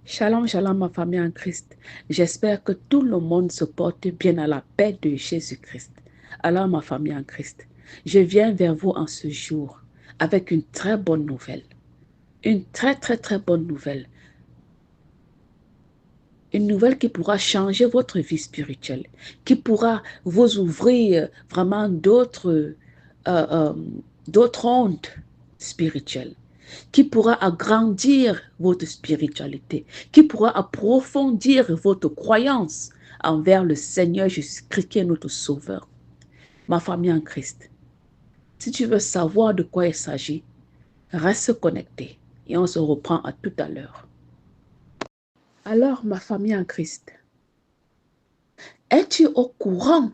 Shalom, shalom, ma famille en Christ. J'espère que tout le monde se porte bien à la paix de Jésus-Christ. Alors, ma famille en Christ, je viens vers vous en ce jour avec une très bonne nouvelle. Une très, très, très bonne nouvelle. Une nouvelle qui pourra changer votre vie spirituelle, qui pourra vous ouvrir vraiment euh, d'autres ondes spirituelles, qui pourra agrandir votre spiritualité, qui pourra approfondir votre croyance envers le Seigneur Jésus-Christ qui est notre Sauveur. Ma famille en Christ, si tu veux savoir de quoi il s'agit, reste connecté et on se reprend à tout à l'heure. Alors, ma famille en Christ, es-tu au courant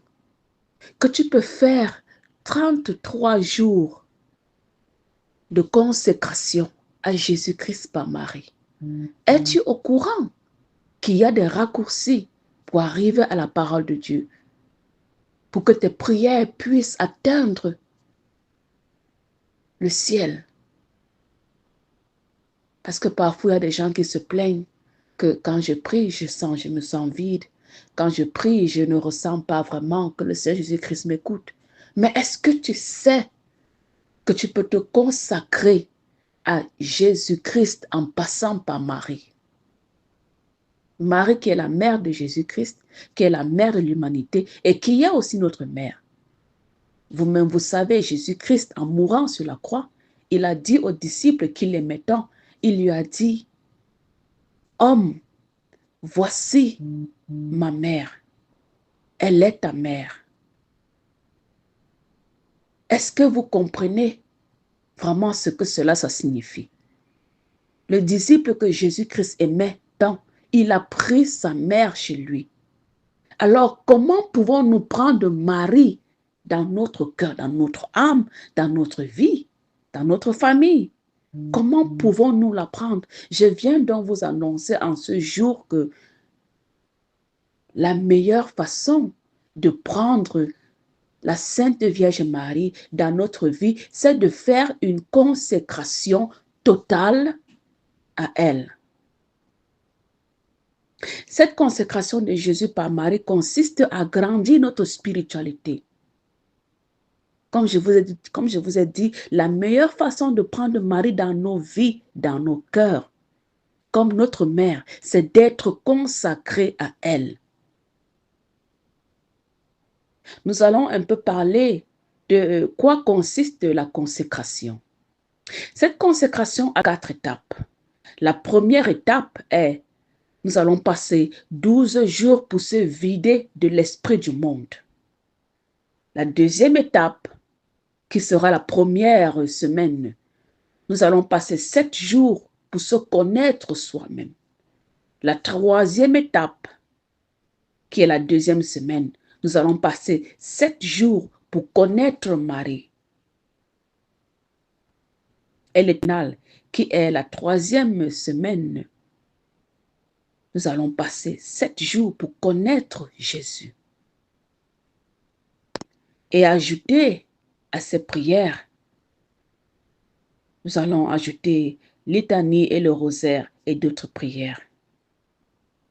que tu peux faire 33 jours de consécration à Jésus-Christ par Marie? Es-tu au courant qu'il y a des raccourcis pour arriver à la parole de Dieu, pour que tes prières puissent atteindre le ciel? Parce que parfois, il y a des gens qui se plaignent que quand je prie, je me sens vide. Quand je prie, je ne ressens pas vraiment que le Seigneur Jésus-Christ m'écoute. Mais est-ce que tu sais que tu peux te consacrer à Jésus-Christ en passant par Marie? Marie qui est la mère de Jésus-Christ, qui est la mère de l'humanité et qui est aussi notre mère. Vous-même, vous savez, Jésus-Christ, en mourant sur la croix, il a dit aux disciples qu'il aimait tant, il lui a dit, « Homme, voici ma mère, elle est ta mère. » Est-ce que vous comprenez vraiment ce que ça signifie? Le disciple que Jésus-Christ aimait tant, il a pris sa mère chez lui. Alors, comment pouvons-nous prendre Marie dans notre cœur, dans notre âme, dans notre vie, dans notre famille? Comment pouvons-nous la prendre? Je viens donc vous annoncer en ce jour que la meilleure façon de prendre la Sainte Vierge Marie dans notre vie, c'est de faire une consécration totale à elle. Cette consécration de Jésus par Marie consiste à grandir notre spiritualité. Comme je vous ai dit, la meilleure façon de prendre Marie dans nos vies, dans nos cœurs, comme notre mère, c'est d'être consacré à elle. Nous allons un peu parler de quoi consiste la consécration. Cette consécration a 4 étapes. La première étape est, nous allons passer 12 jours pour se vider de l'esprit du monde. La deuxième étape, qui sera la première semaine, nous allons passer 7 jours pour se connaître soi-même. La troisième étape, qui est la deuxième semaine, nous allons passer 7 jours pour connaître Marie. Et l'éternel, qui est la troisième semaine, nous allons passer 7 jours pour connaître Jésus. Et ajouter à ces prières, nous allons ajouter litanie et le rosaire et d'autres prières.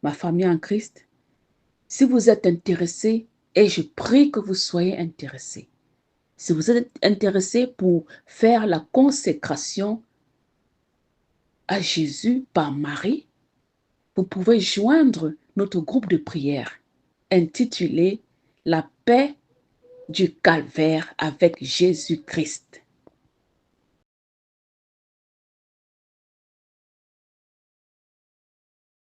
Ma famille en Christ, si vous êtes intéressés, et je prie que vous soyez intéressés, si vous êtes intéressés pour faire la consécration à Jésus par Marie, vous pouvez joindre notre groupe de prière intitulé « La paix du calvaire avec Jésus-Christ ».